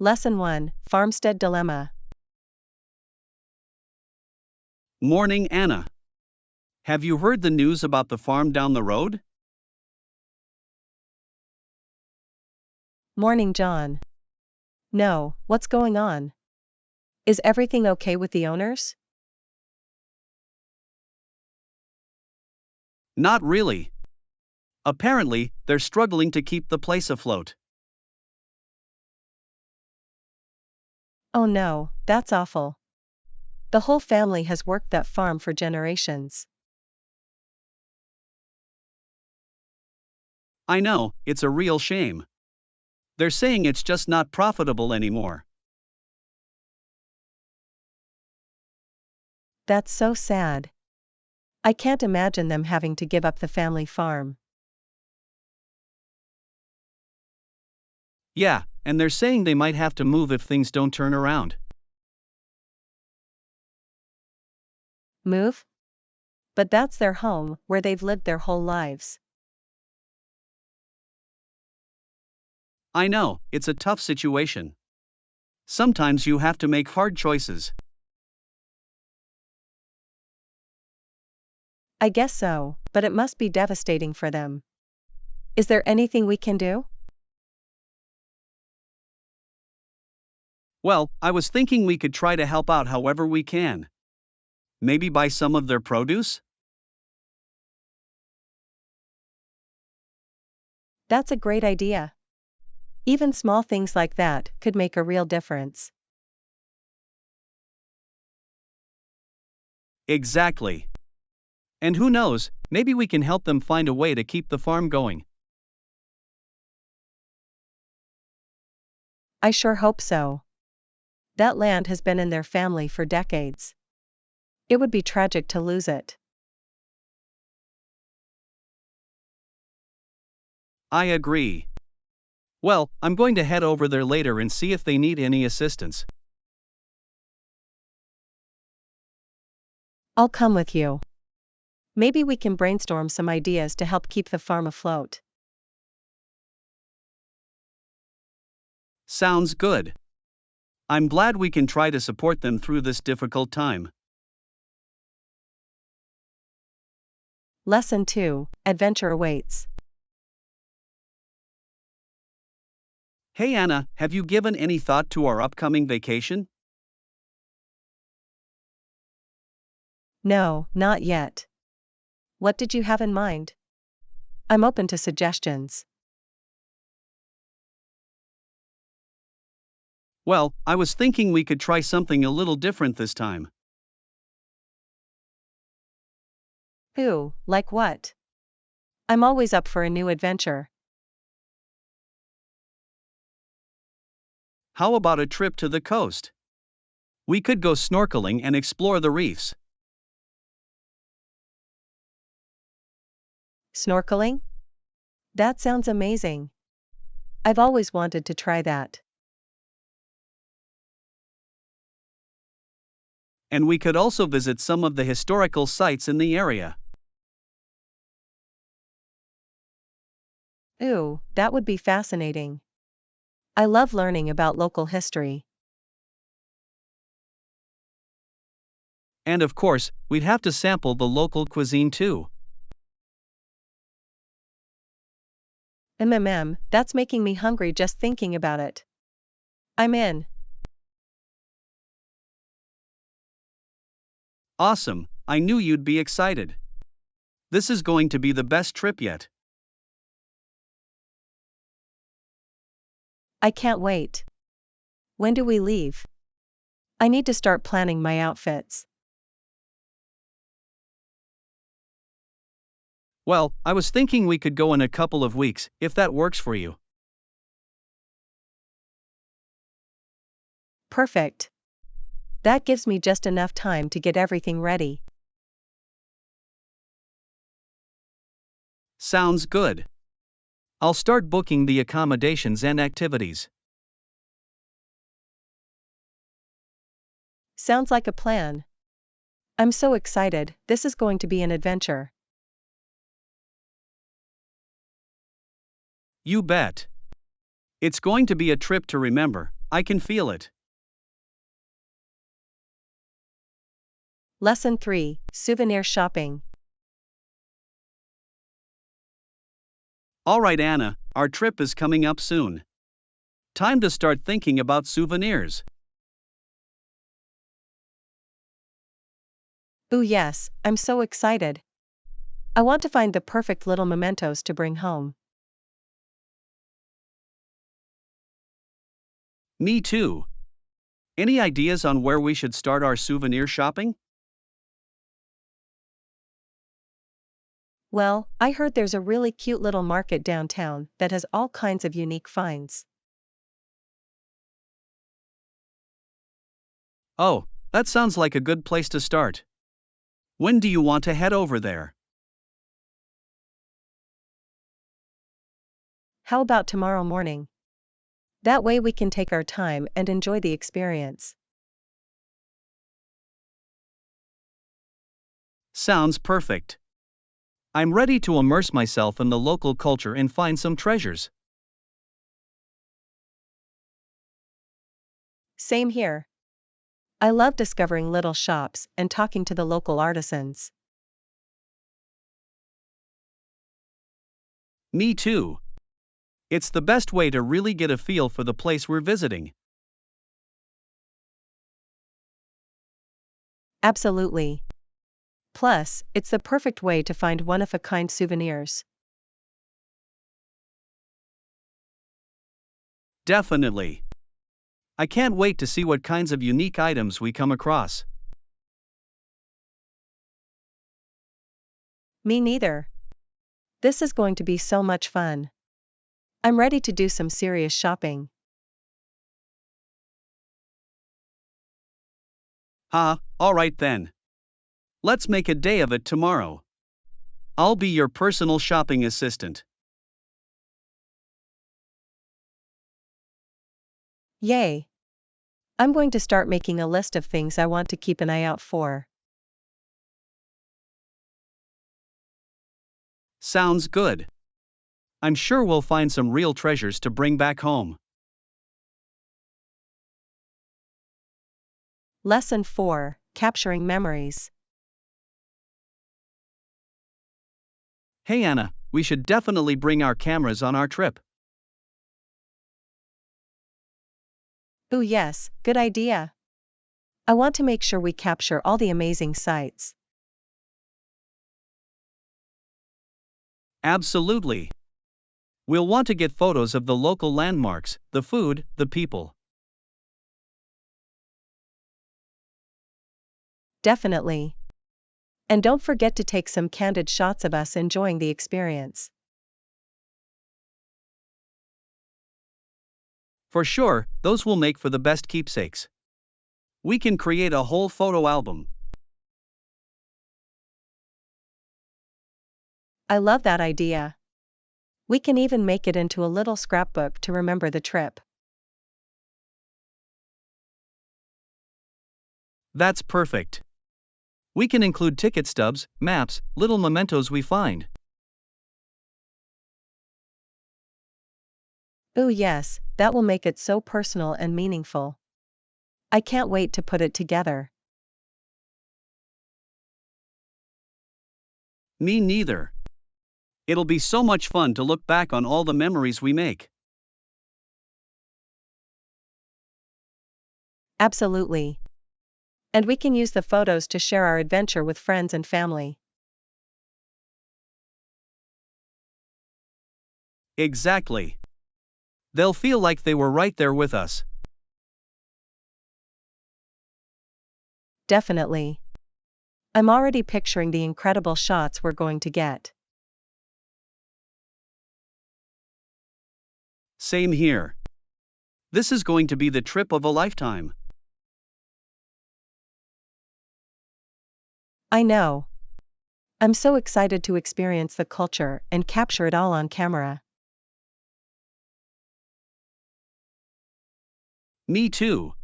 Lesson 1, Farmstead Dilemma. Morning, Anna. Have you heard the news about the farm down the road? Morning, John. No, what's going on? Is everything okay with the owners? Not really. Apparently, they're struggling to keep the place afloat. Oh no, that's awful. The whole family has worked that farm for generations. I know, it's a real shame. They're saying it's just not profitable anymore. That's so sad. I can't imagine them having to give up the family farm. Yeah, and they're saying they might have to move if things don't turn around. Move? But that's their home, where they've lived their whole lives. I know, it's a tough situation. Sometimes you have to make hard choices. I guess so, but it must be devastating for them. Is there anything we can do? Well, I was thinking we could try to help out however we can. Maybe buy some of their produce? That's a great idea. Even small things like that could make a real difference. Exactly. And who knows, maybe we can help them find a way to keep the farm going. I sure hope so. That land has been in their family for decades. It would be tragic to lose it. I agree. Well, I'm going to head over there later and see if they need any assistance. I'll come with you. Maybe we can brainstorm some ideas to help keep the farm afloat. Sounds good. I'm glad we can try to support them through this difficult time. Lesson 2, Adventure Awaits. Hey Anna, have you given any thought to our upcoming vacation? No, not yet. What did you have in mind? I'm open to suggestions. Well, I was thinking we could try something a little different this time. Ooh, like what? I'm always up for a new adventure. How about a trip to the coast? We could go snorkeling and explore the reefs. Snorkeling? That sounds amazing. I've always wanted to try that. And we could also visit some of the historical sites in the area. Ooh, that would be fascinating. I love learning about local history. And of course, we'd have to sample the local cuisine too. That's making me hungry just thinking about it. I'm in. Awesome, I knew you'd be excited. This is going to be the best trip yet. I can't wait. When do we leave? I need to start planning my outfits. Well, I was thinking we could go in a couple of weeks, if that works for you. Perfect. That gives me just enough time to get everything ready. Sounds good. I'll start booking the accommodations and activities. Sounds like a plan. I'm so excited, this is going to be an adventure. You bet. It's going to be a trip to remember, I can feel it. Lesson 3: Souvenir shopping. Alright, Anna, our trip is coming up soon. Time to start thinking about souvenirs. Ooh, yes, I'm so excited. I want to find the perfect little mementos to bring home. Me too. Any ideas on where we should start our souvenir shopping? Well, I heard there's a really cute little market downtown that has all kinds of unique finds. Oh, that sounds like a good place to start. When do you want to head over there? How about tomorrow morning? That way we can take our time and enjoy the experience. Sounds perfect. I'm ready to immerse myself in the local culture and find some treasures. Same here. I love discovering little shops and talking to the local artisans. Me too. It's the best way to really get a feel for the place we're visiting. Absolutely. Plus, it's the perfect way to find one-of-a-kind souvenirs. Definitely. I can't wait to see what kinds of unique items we come across. Me neither. This is going to be so much fun. I'm ready to do some serious shopping. Alright then. Let's make a day of it tomorrow. I'll be your personal shopping assistant. Yay! I'm going to start making a list of things I want to keep an eye out for. Sounds good. I'm sure we'll find some real treasures to bring back home. Lesson 4: Capturing memories. Hey Anna, we should definitely bring our cameras on our trip. Ooh, yes, good idea. I want to make sure we capture all the amazing sights. Absolutely. We'll want to get photos of the local landmarks, the food, the people. Definitely. And don't forget to take some candid shots of us enjoying the experience. For sure, those will make for the best keepsakes. We can create a whole photo album. I love that idea. We can even make it into a little scrapbook to remember the trip. That's perfect. We can include ticket stubs, maps, little mementos we find. Ooh, yes, that will make it so personal and meaningful. I can't wait to put it together. Me neither. It'll be so much fun to look back on all the memories we make. Absolutely. And we can use the photos to share our adventure with friends and family. Exactly. They'll feel like they were right there with us. Definitely. I'm already picturing the incredible shots we're going to get. Same here. This is going to be the trip of a lifetime. I know. I'm so excited to experience the culture and capture it all on camera. Me too.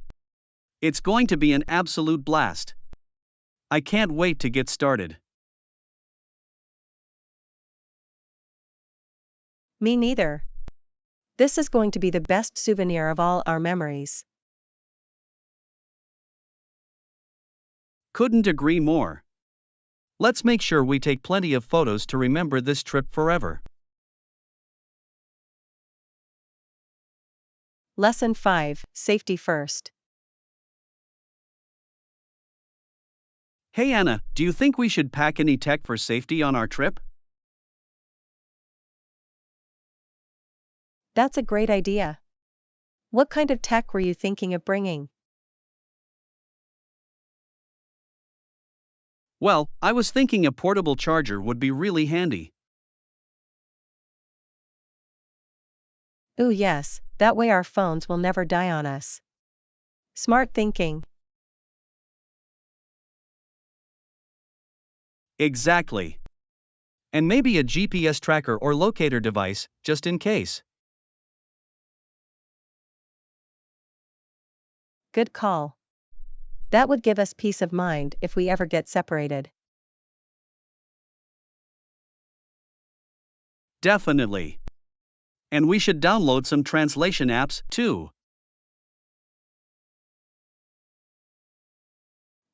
It's going to be an absolute blast. I can't wait to get started. Me neither. This is going to be the best souvenir of all our memories. Couldn't agree more. Let's make sure we take plenty of photos to remember this trip forever. Lesson 5, Safety First. Hey Anna, do you think we should pack any tech for safety on our trip? That's a great idea. What kind of tech were you thinking of bringing? Well, I was thinking a portable charger would be really handy. Ooh, yes, that way our phones will never die on us. Smart thinking. Exactly. And maybe a GPS tracker or locator device, just in case. Good call. That would give us peace of mind if we ever get separated. Definitely. And we should download some translation apps, too.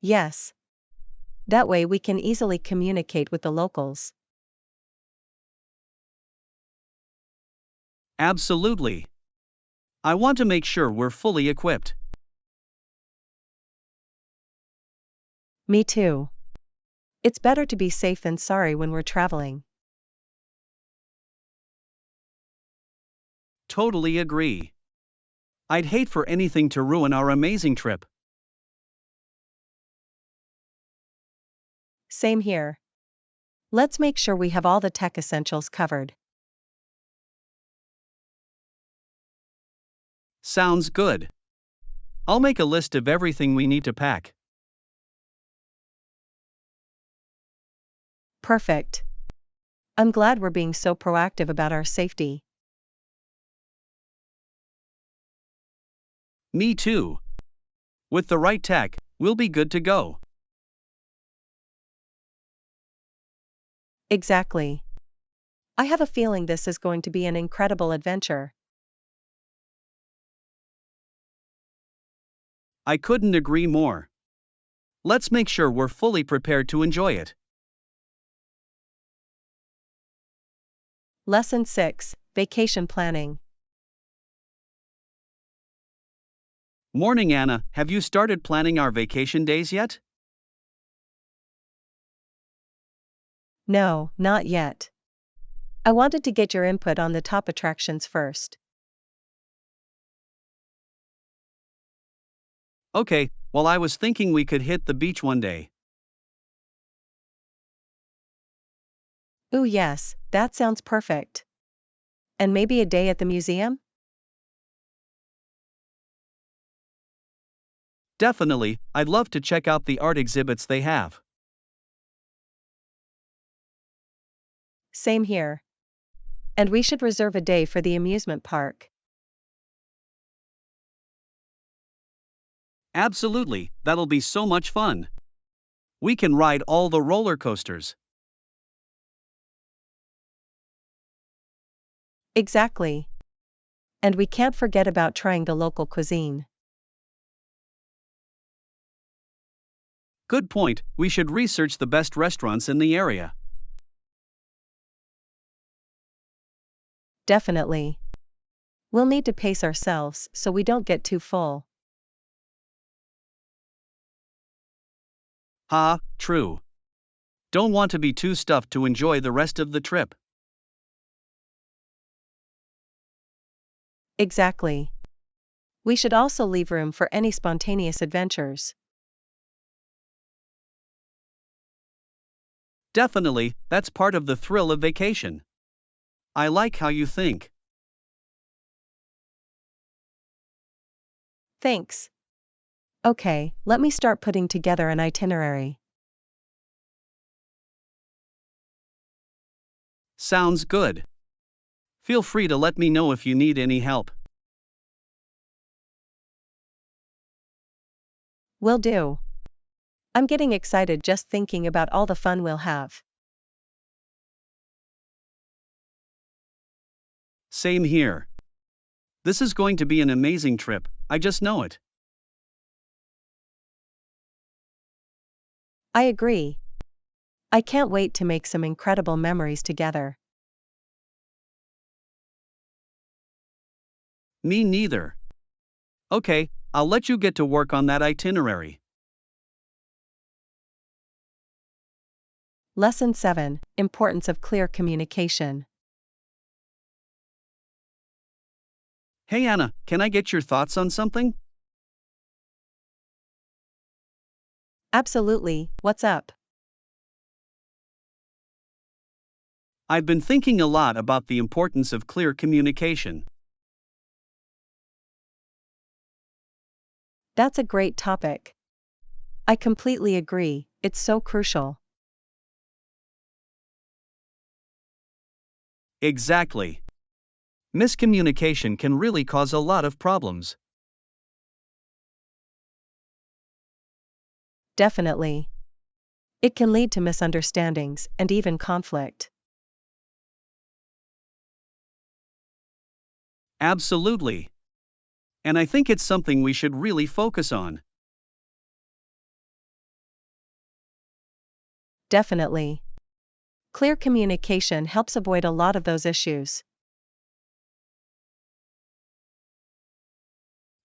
Yes. That way we can easily communicate with the locals. Absolutely. I want to make sure we're fully equipped. Me too. It's better to be safe than sorry when we're traveling. Totally agree. I'd hate for anything to ruin our amazing trip. Same here. Let's make sure we have all the tech essentials covered. Sounds good. I'll make a list of everything we need to pack. Perfect. I'm glad we're being so proactive about our safety. Me too. With the right tech, we'll be good to go. Exactly. I have a feeling this is going to be an incredible adventure. I couldn't agree more. Let's make sure we're fully prepared to enjoy it. Lesson 6, Vacation Planning. Morning Anna, have you started planning our vacation days yet? No, not yet. I wanted to get your input on the top attractions first. Okay, well, I was thinking we could hit the beach one day. Ooh, yes, that sounds perfect. And maybe a day at the museum? Definitely, I'd love to check out the art exhibits they have. Same here. And we should reserve a day for the amusement park. Absolutely, that'll be so much fun. We can ride all the roller coasters. Exactly. And we can't forget about trying the local cuisine. Good point, we should research the best restaurants in the area. Definitely. We'll need to pace ourselves so we don't get too full. True. Don't want to be too stuffed to enjoy the rest of the trip. Exactly. We should also leave room for any spontaneous adventures. Definitely, that's part of the thrill of vacation. I like how you think. Thanks. Okay, let me start putting together an itinerary. Sounds good. Feel free to let me know if you need any help. Will do. I'm getting excited just thinking about all the fun we'll have. Same here. This is going to be an amazing trip, I just know it. I agree. I can't wait to make some incredible memories together. Me neither. Okay, I'll let you get to work on that itinerary. Lesson 7: Importance of clear communication. Hey Anna, can I get your thoughts on something? Absolutely, what's up? I've been thinking a lot about the importance of clear communication. That's a great topic. I completely agree, it's so crucial. Exactly. Miscommunication can really cause a lot of problems. Definitely. It can lead to misunderstandings and even conflict. Absolutely. And I think it's something we should really focus on. Definitely. Clear communication helps avoid a lot of those issues.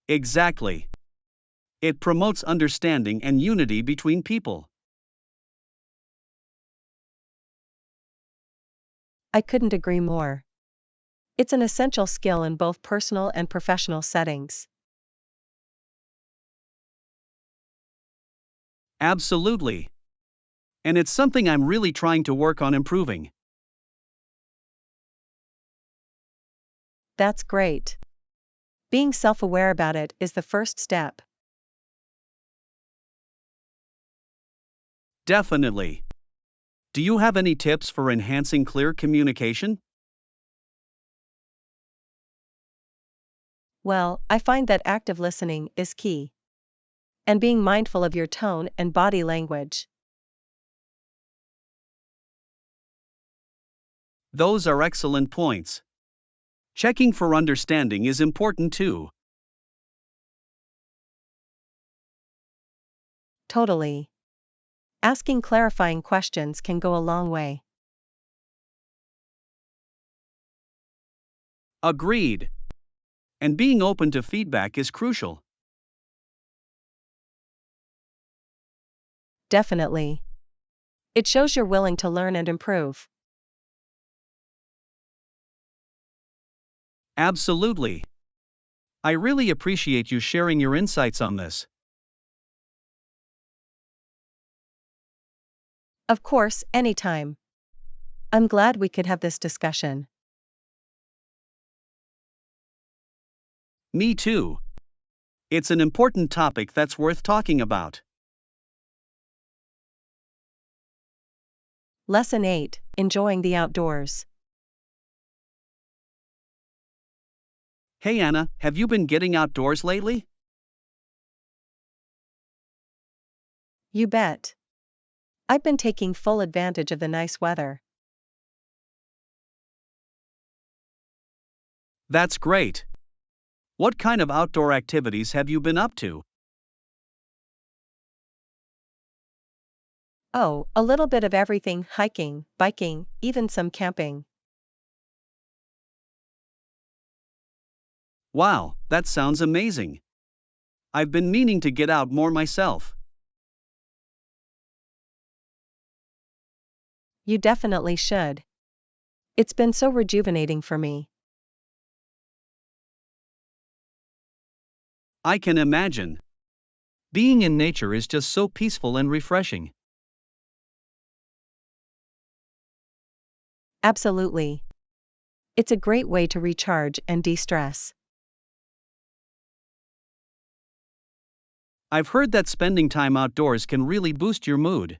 Exactly. It promotes understanding and unity between people. I couldn't agree more. It's an essential skill in both personal and professional settings. Absolutely. And it's something I'm really trying to work on improving. That's great. Being self-aware about it is the first step. Definitely. Do you have any tips for enhancing clear communication? Well, I find that active listening is key. And being mindful of your tone and body language. Those are excellent points. Checking for understanding is important too. Totally. Asking clarifying questions can go a long way. Agreed. And being open to feedback is crucial. Definitely. It shows you're willing to learn and improve. Absolutely. I really appreciate you sharing your insights on this. Of course, anytime. I'm glad we could have this discussion. Me too. It's an important topic that's worth talking about. Lesson 8: Enjoying the outdoors. Hey Anna, have you been getting outdoors lately? You bet. I've been taking full advantage of the nice weather. That's great. What kind of outdoor activities have you been up to? Oh, a little bit of everything: hiking, biking, even some camping. Wow, that sounds amazing. I've been meaning to get out more myself. You definitely should. It's been so rejuvenating for me. I can imagine. Being in nature is just so peaceful and refreshing. Absolutely. It's a great way to recharge and de-stress. I've heard that spending time outdoors can really boost your mood.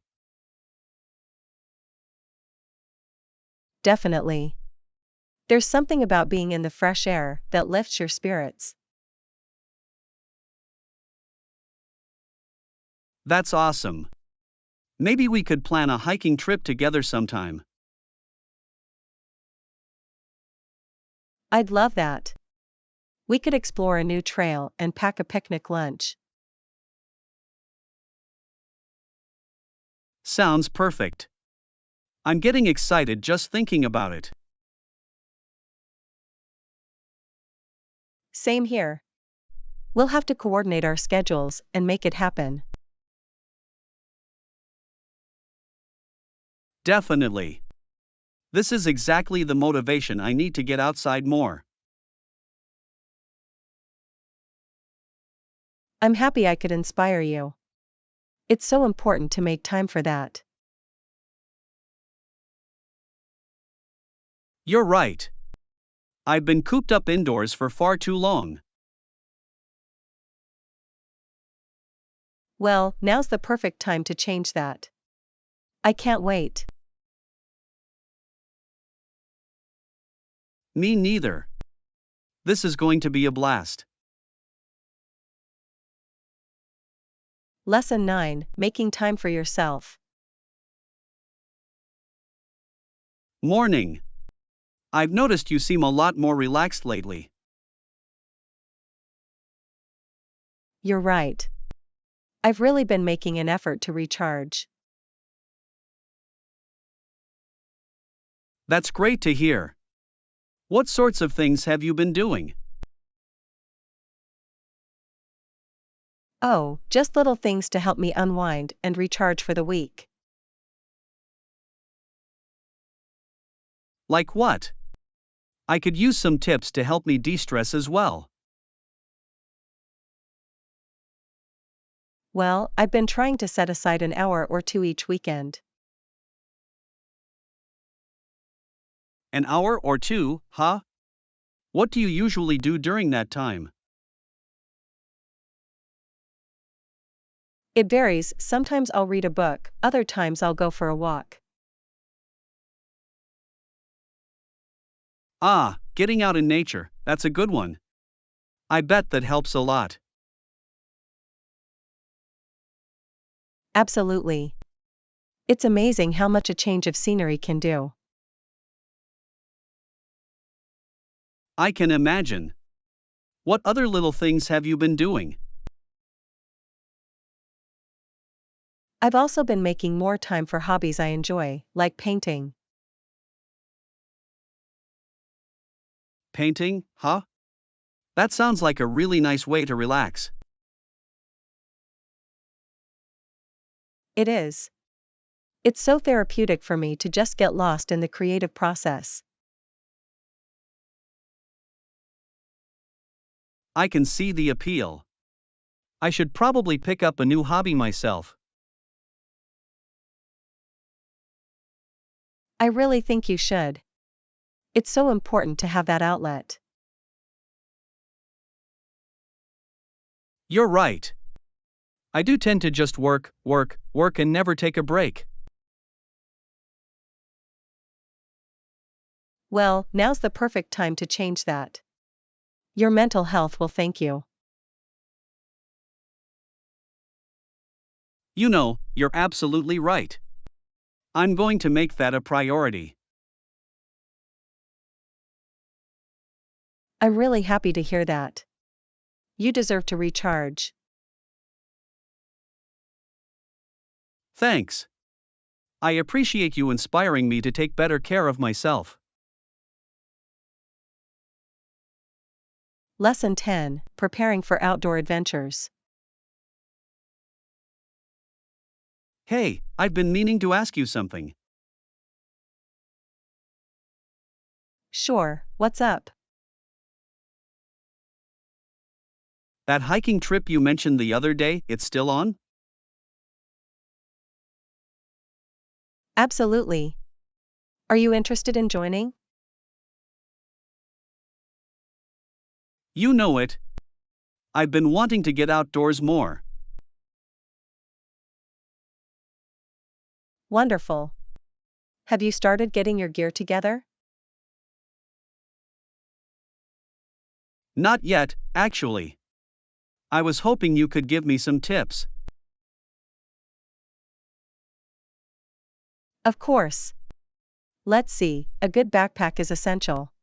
Definitely. There's something about being in the fresh air that lifts your spirits. That's awesome. Maybe we could plan a hiking trip together sometime. I'd love that. We could explore a new trail and pack a picnic lunch. Sounds perfect. I'm getting excited just thinking about it. Same here. We'll have to coordinate our schedules and make it happen. Definitely. This is exactly the motivation I need to get outside more. I'm happy I could inspire you. It's so important to make time for that. You're right. I've been cooped up indoors for far too long. Well, now's the perfect time to change that. I can't wait. Me neither. This is going to be a blast. Lesson 9: Making time for yourself. Morning. I've noticed you seem a lot more relaxed lately. You're right. I've really been making an effort to recharge. That's great to hear. What sorts of things have you been doing? Oh, just little things to help me unwind and recharge for the week. Like what? I could use some tips to help me de-stress as well. Well, I've been trying to set aside an hour or two each weekend. An hour or two, huh? What do you usually do during that time? It varies, sometimes I'll read a book, other times I'll go for a walk. Ah, getting out in nature, that's a good one. I bet that helps a lot. Absolutely. It's amazing how much a change of scenery can do. I can imagine. What other little things have you been doing? I've also been making more time for hobbies I enjoy, like painting. Painting, huh? That sounds like a really nice way to relax. It is. It's so therapeutic for me to just get lost in the creative process. I can see the appeal. I should probably pick up a new hobby myself. I really think you should. It's so important to have that outlet. You're right. I do tend to just work, work, work and never take a break. Well, now's the perfect time to change that. Your mental health will thank you. You know, you're absolutely right. I'm going to make that a priority. I'm really happy to hear that. You deserve to recharge. Thanks. I appreciate you inspiring me to take better care of myself. Lesson 10: Preparing for outdoor adventures. Hey, I've been meaning to ask you something. Sure, what's up? That hiking trip you mentioned the other day, it's still on? Absolutely. Are you interested in joining? You know it. I've been wanting to get outdoors more. Wonderful. Have you started getting your gear together? Not yet, actually. I was hoping you could give me some tips. Of course. Let's see, a good backpack is essential.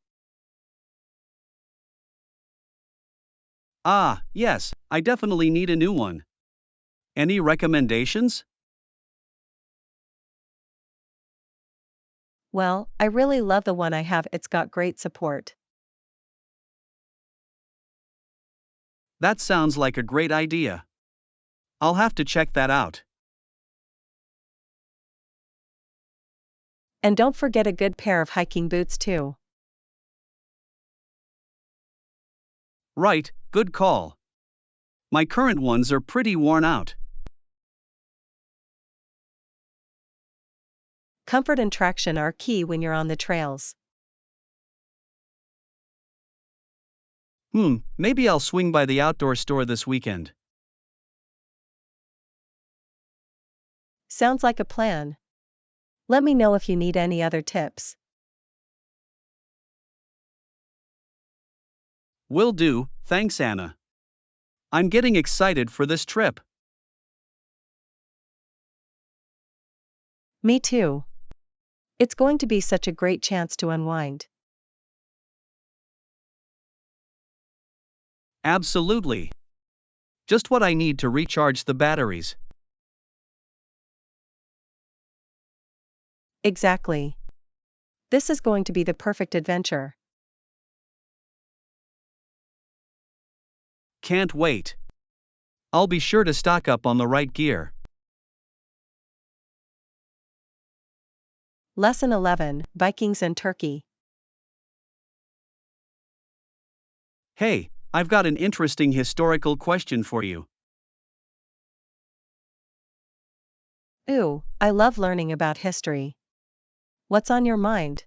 Ah, yes, I definitely need a new one. Any recommendations? Well, I really love the one I have, it's got great support. That sounds like a great idea. I'll have to check that out. And don't forget a good pair of hiking boots too. Right, good call. My current ones are pretty worn out. Comfort and traction are key when you're on the trails. Maybe I'll swing by the outdoor store this weekend. Sounds like a plan. Let me know if you need any other tips. Will do, thanks Anna. I'm getting excited for this trip. Me too. It's going to be such a great chance to unwind. Absolutely. Just what I need to recharge the batteries. Exactly. This is going to be the perfect adventure. Can't wait. I'll be sure to stock up on the right gear. Lesson 11, Vikings and Turkey. Hey, I've got an interesting historical question for you. Ooh, I love learning about history. What's on your mind?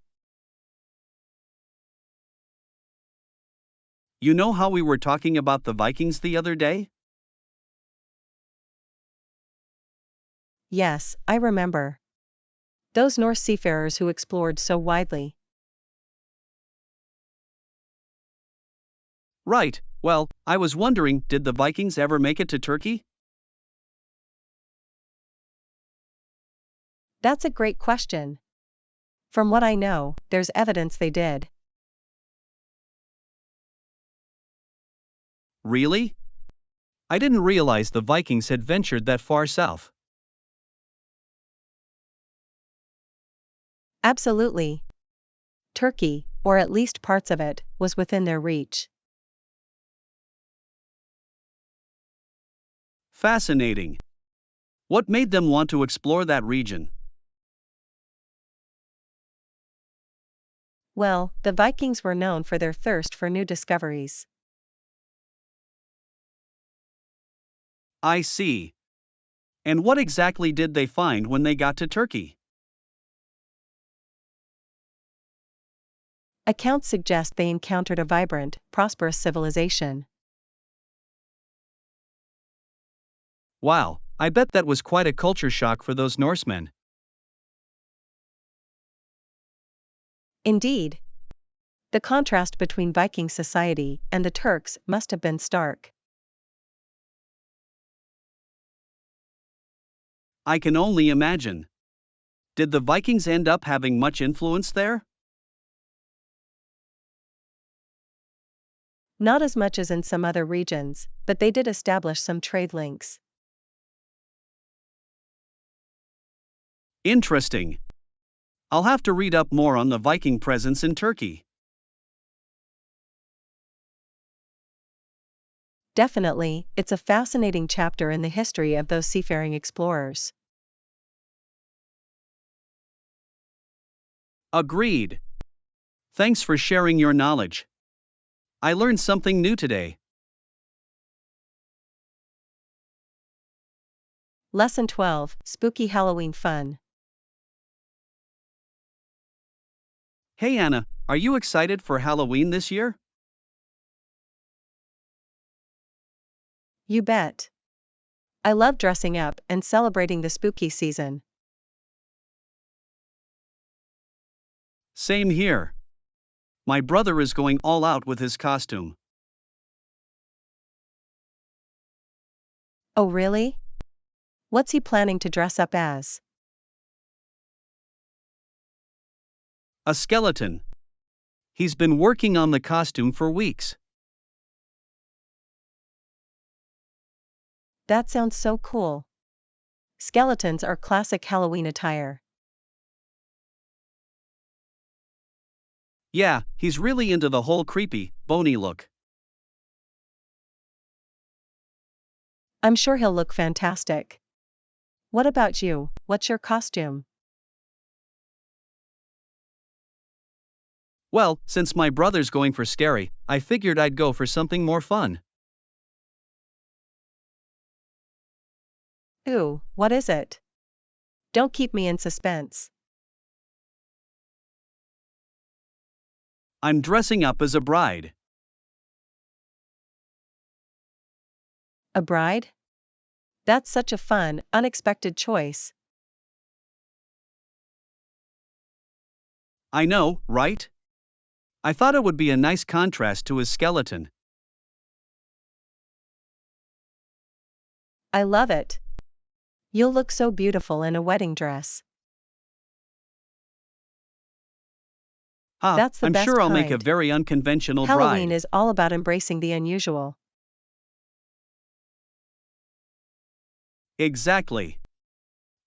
You know how we were talking about the Vikings the other day? Yes, I remember. Those Norse seafarers who explored so widely. Right, well, I was wondering, did the Vikings ever make it to Turkey? That's a great question. From what I know, there's evidence they did. Really? I didn't realize the Vikings had ventured that far south. Absolutely. Turkey, or at least parts of it, was within their reach. Fascinating. What made them want to explore that region? Well, the Vikings were known for their thirst for new discoveries. I see. And what exactly did they find when they got to Turkey? Accounts suggest they encountered a vibrant, prosperous civilization. Wow, I bet that was quite a culture shock for those Norsemen. Indeed, the contrast between Viking society and the Turks must have been stark. I can only imagine. Did the Vikings end up having much influence there? Not as much as in some other regions, but they did establish some trade links. Interesting. I'll have to read up more on the Viking presence in Turkey. Definitely, it's a fascinating chapter in the history of those seafaring explorers. Agreed. Thanks for sharing your knowledge. I learned something new today. Lesson 12, Spooky Halloween Fun. Hey Anna, are you excited for Halloween this year? You bet. I love dressing up and celebrating the spooky season. Same here. My brother is going all out with his costume. Oh really? What's he planning to dress up as? A skeleton. He's been working on the costume for weeks. That sounds so cool. Skeletons are classic Halloween attire. Yeah, he's really into the whole creepy, bony look. I'm sure he'll look fantastic. What about you? What's your costume? Well, since my brother's going for scary, I figured I'd go for something more fun. Ooh, what is it? Don't keep me in suspense. I'm dressing up as a bride. A bride? That's such a fun, unexpected choice. I know, right? I thought it would be a nice contrast to his skeleton. I love it. You'll look so beautiful in a wedding dress. Ha, That's the I'm best sure I'll make a kind. very unconventional Halloween bride. is all about embracing the unusual. Exactly.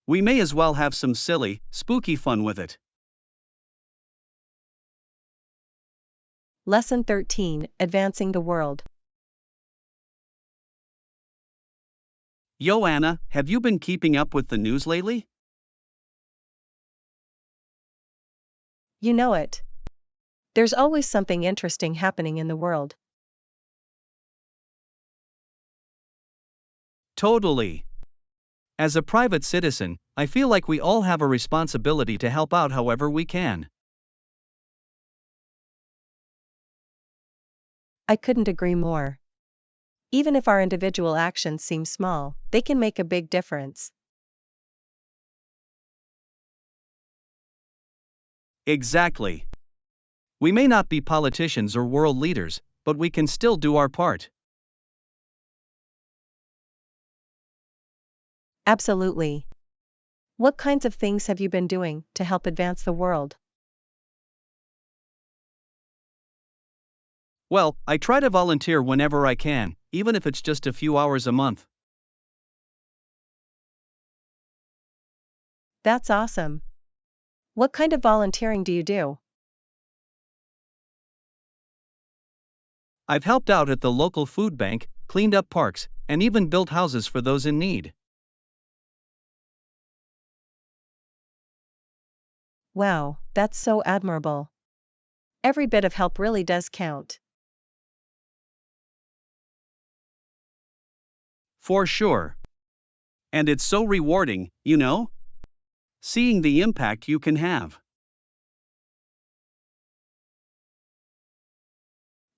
We may as well have some silly, spooky fun with it. Lesson 13, Advancing the World. Yo, Anna, have you been keeping up with the news lately? You know it. There's always something interesting happening in the world. Totally. As a private citizen, I feel like we all have a responsibility to help out however we can. I couldn't agree more. Even if our individual actions seem small, they can make a big difference. Exactly. We may not be politicians or world leaders, but we can still do our part. Absolutely. What kinds of things have you been doing to help advance the world? Well, I try to volunteer whenever I can, even if it's just a few hours a month. That's awesome. What kind of volunteering do you do? I've helped out at the local food bank, cleaned up parks, and even built houses for those in need. Wow, that's so admirable. Every bit of help really does count. For sure. And it's so rewarding, you know? Seeing the impact you can have.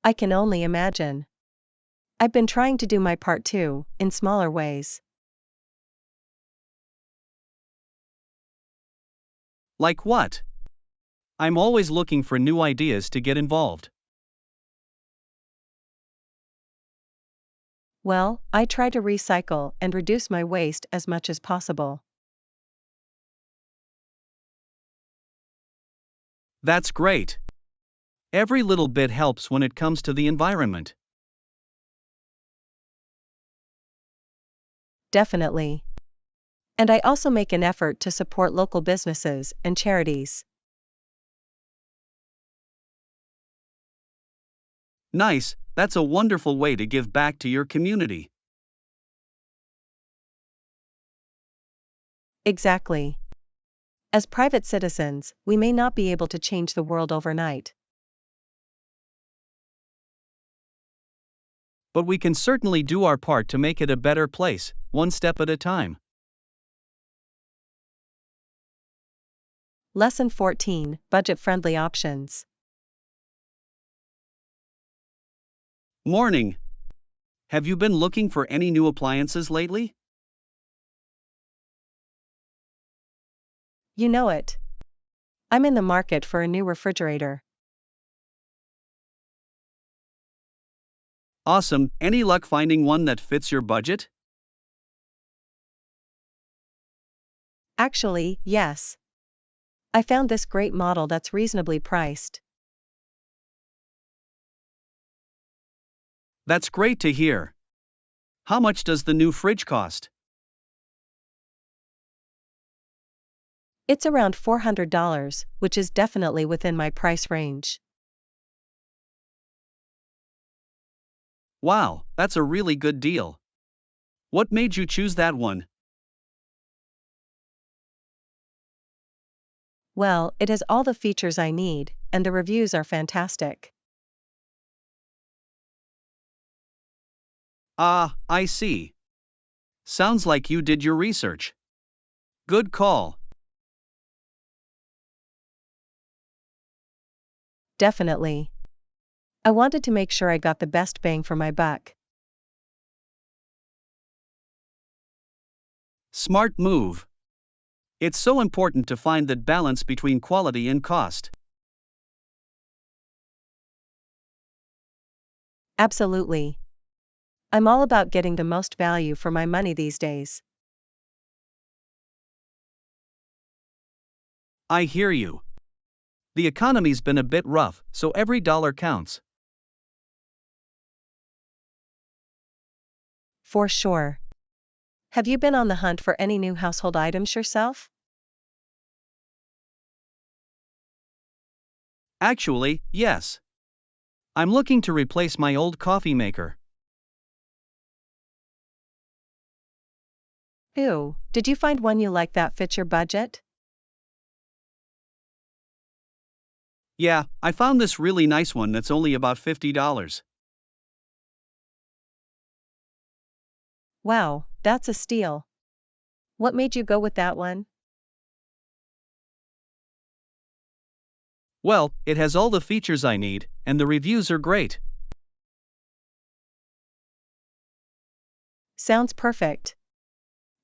I can only imagine. I've been trying to do my part too, in smaller ways. Like what? I'm always looking for new ideas to get involved. Well, I try to recycle and reduce my waste as much as possible. That's great. Every little bit helps when it comes to the environment. Definitely. And I also make an effort to support local businesses and charities. Nice, that's a wonderful way to give back to your community. Exactly. As private citizens, we may not be able to change the world overnight. But we can certainly do our part to make it a better place, one step at a time. Lesson 14, Budget-friendly options. Morning. Have you been looking for any new appliances lately? You know it. I'm in the market for a new refrigerator. Awesome, any luck finding one that fits your budget? Actually, yes. I found this great model that's reasonably priced. That's great to hear. How much does the new fridge cost? It's around $400, which is definitely within my price range. Wow, that's a really good deal. What made you choose that one? Well, it has all the features I need, and the reviews are fantastic. Ah, I see. Sounds like you did your research. Good call. Definitely. I wanted to make sure I got the best bang for my buck. Smart move. It's so important to find that balance between quality and cost. Absolutely. I'm all about getting the most value for my money these days. I hear you. The economy's been a bit rough, so every dollar counts. For sure. Have you been on the hunt for any new household items yourself? Actually, yes. I'm looking to replace my old coffee maker. Ooh, did you find one you like that fits your budget? Yeah, I found this really nice one that's only about $50. Wow, that's a steal. What made you go with that one? Well, it has all the features I need, and the reviews are great. Sounds perfect.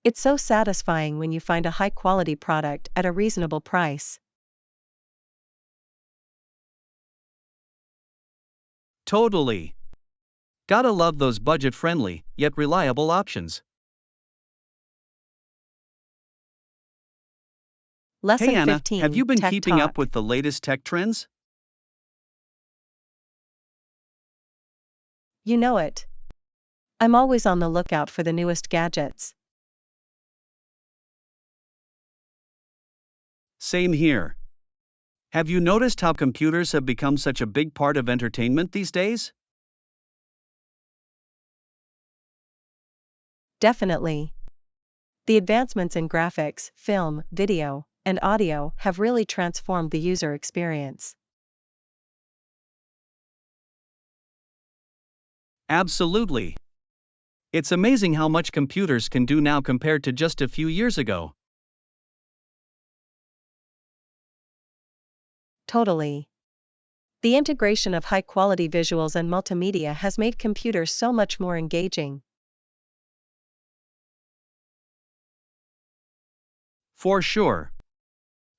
It's so satisfying when you find a high quality product at a reasonable price. Totally. Gotta love those budget friendly, yet reliable options. Hey Lesson Anna, have 15 you been Tech keeping up Talk. with the latest tech trends? You know it. I'm always on the lookout for the newest gadgets. Same here. Have you noticed how computers have become such a big part of entertainment these days? Definitely. The advancements in graphics, film, video, and audio have really transformed the user experience. Absolutely. It's amazing how much computers can do now compared to just a few years ago. Totally. The integration of high quality visuals and multimedia has made computers so much more engaging. For sure.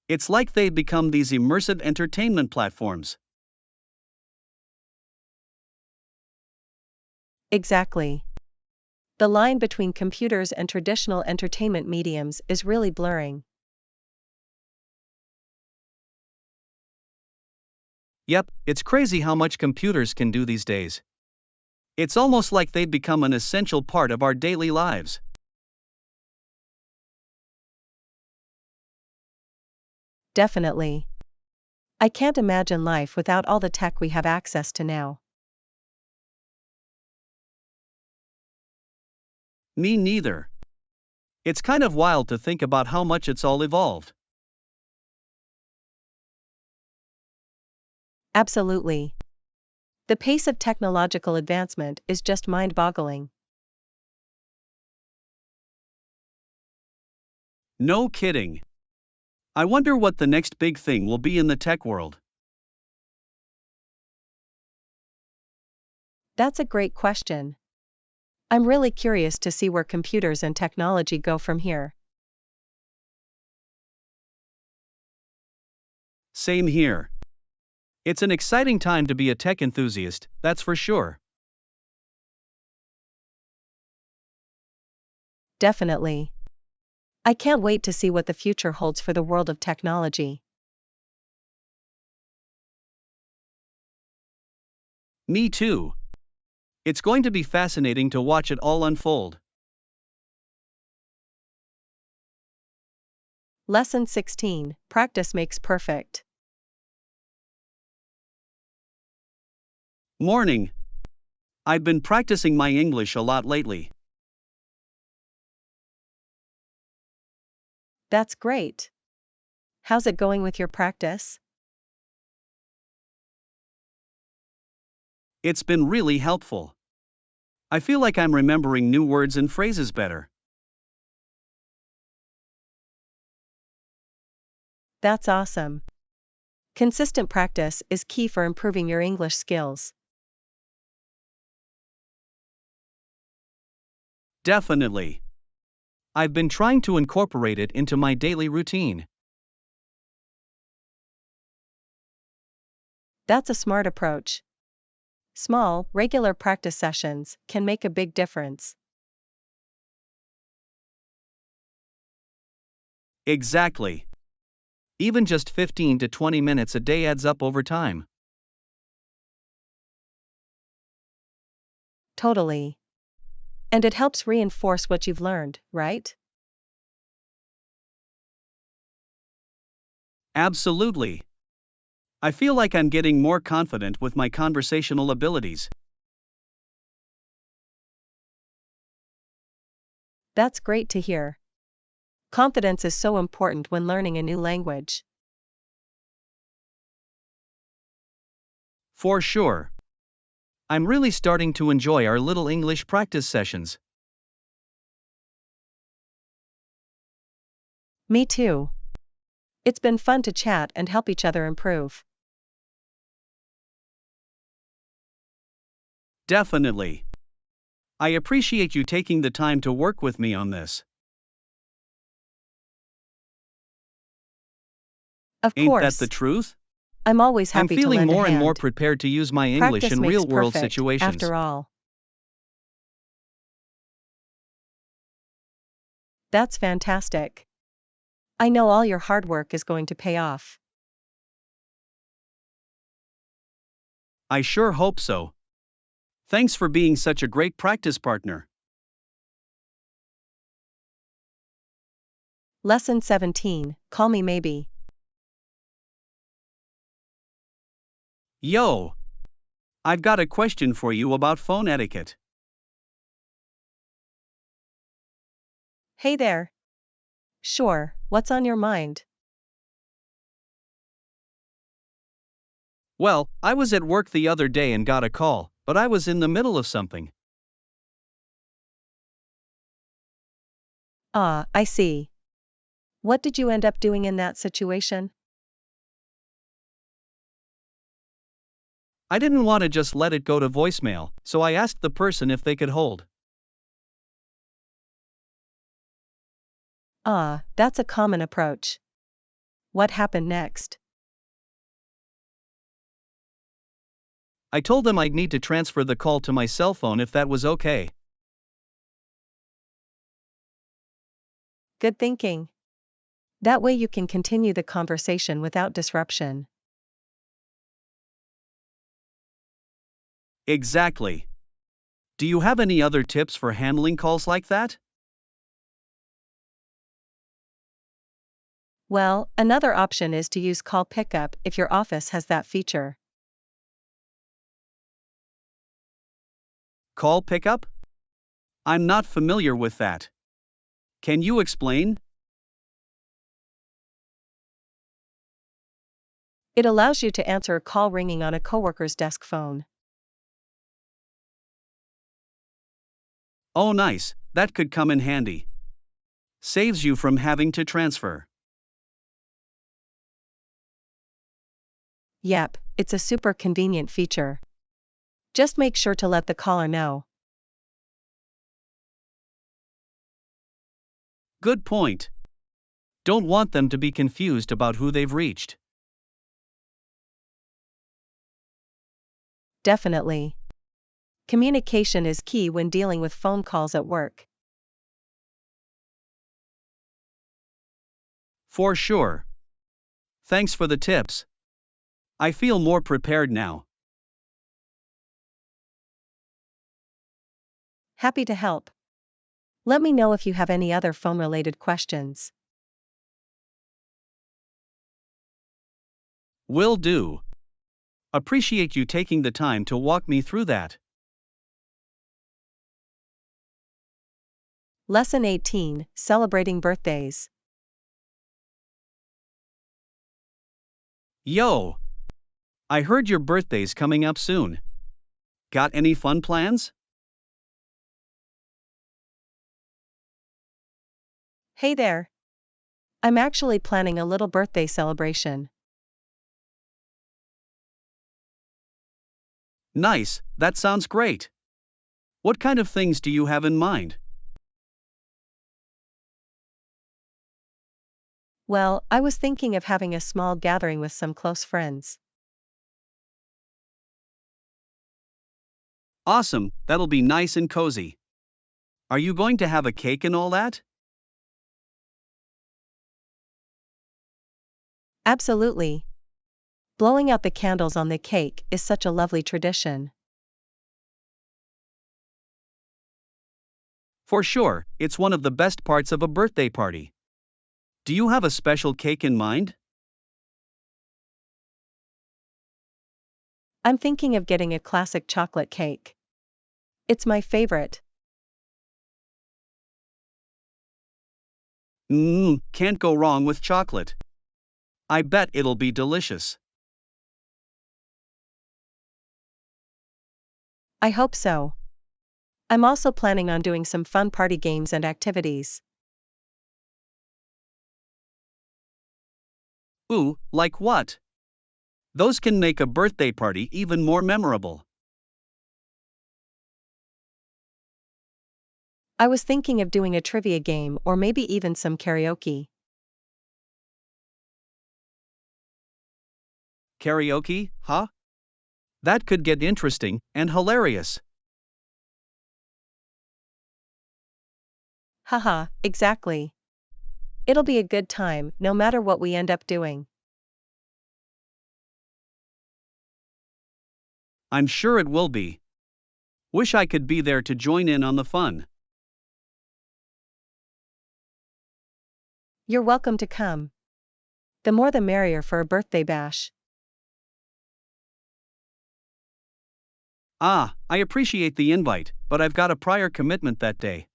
It's like they've become these immersive entertainment platforms. Exactly. The line between computers and traditional entertainment mediums is really blurring. Yep, it's crazy how much computers can do these days. It's almost like they've become an essential part of our daily lives. Definitely. I can't imagine life without all the tech we have access to now. Me neither. It's kind of wild to think about how much it's all evolved. Absolutely. The pace of technological advancement is just mind boggling. No kidding. I wonder what the next big thing will be in the tech world. That's a great question. I'm really curious to see where computers and technology go from here. Same here. It's an exciting time to be a tech enthusiast, that's for sure. Definitely. I can't wait to see what the future holds for the world of technology. Me too. It's going to be fascinating to watch it all unfold. Lesson 16. Practice makes perfect. Morning. I've been practicing my English a lot lately. That's great. How's it going with your practice? It's been really helpful. I feel like I'm remembering new words and phrases better. That's awesome. Consistent practice is key for improving your English skills. Definitely. I've been trying to incorporate it into my daily routine. That's a smart approach. Small, regular practice sessions can make a big difference. Exactly. Even just 15 to 20 minutes a day adds up over time. Totally. And it helps reinforce what you've learned, right? Absolutely. I feel like I'm getting more confident with my conversational abilities. That's great to hear. Confidence is so important when learning a new language. For sure. I'm really starting to enjoy our little English practice sessions. Me too. It's been fun to chat and help each other improve. Definitely. I appreciate you taking the time to work with me on this. Of Ain't that the course, truth? I'm always I'm happy to feeling lend a more and more hand. prepared to use my English Practice in makes real world perfect, situations. after all. That's fantastic. I know all your hard work is going to pay off. I sure hope so. Thanks for being such a great practice partner. Lesson 17. Call me maybe. Yo! I've got a question for you about phone etiquette. Hey there. Sure, what's on your mind? Well, I was at work the other day and got a call, but I was in the middle of something. Ah, I see. What did you end up doing in that situation? I didn't want to just let it go to voicemail, so I asked the person if they could hold. Ah, that's a common approach. What happened next? I told them I'd need to transfer the call to my cell phone if that was okay. Good thinking. That way you can continue the conversation without disruption. Exactly. Do you have any other tips for handling calls like that? Well, another option is to use call pickup if your office has that feature. Call pickup? I'm not familiar with that. Can you explain? It allows you to answer a call ringing on a coworker's desk phone. Oh, nice, that could come in handy. Saves you from having to transfer. Yep, it's a super convenient feature. Just make sure to let the caller know. Good point. Don't want them to be confused about who they've reached. Definitely. Communication is key when dealing with phone calls at work. For sure. Thanks for the tips. I feel more prepared now. Happy to help. Let me know if you have any other phone-related questions. Will do. Appreciate you taking the time to walk me through that. Lesson 18, Celebrating Birthdays. Yo! I heard your birthday's coming up soon. Got any fun plans? Hey there. I'm actually planning a little birthday celebration. Nice, that sounds great. What kind of things do you have in mind? Well, I was thinking of having a small gathering with some close friends. Awesome, that'll be nice and cozy. Are you going to have a cake and all that? Absolutely. Blowing out the candles on the cake is such a lovely tradition. For sure, it's one of the best parts of a birthday party. Do you have a special cake in mind? I'm thinking of getting a classic chocolate cake. It's my favorite. Can't go wrong with chocolate. I bet it'll be delicious. I hope so. I'm also planning on doing some fun party games and activities. Ooh, like what? Those can make a birthday party even more memorable. I was thinking of doing a trivia game or maybe even some karaoke. Karaoke, huh? That could get interesting and hilarious. Haha, exactly. It'll be a good time, no matter what we end up doing. I'm sure it will be. Wish I could be there to join in on the fun. You're welcome to come. The more the merrier for a birthday bash. I appreciate the invite, but I've got a prior commitment that day.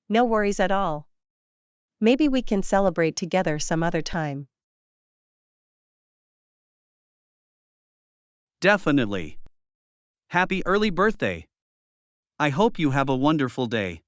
No worries at all. Maybe we can celebrate together some other time. Definitely. Happy early birthday. I hope you have a wonderful day.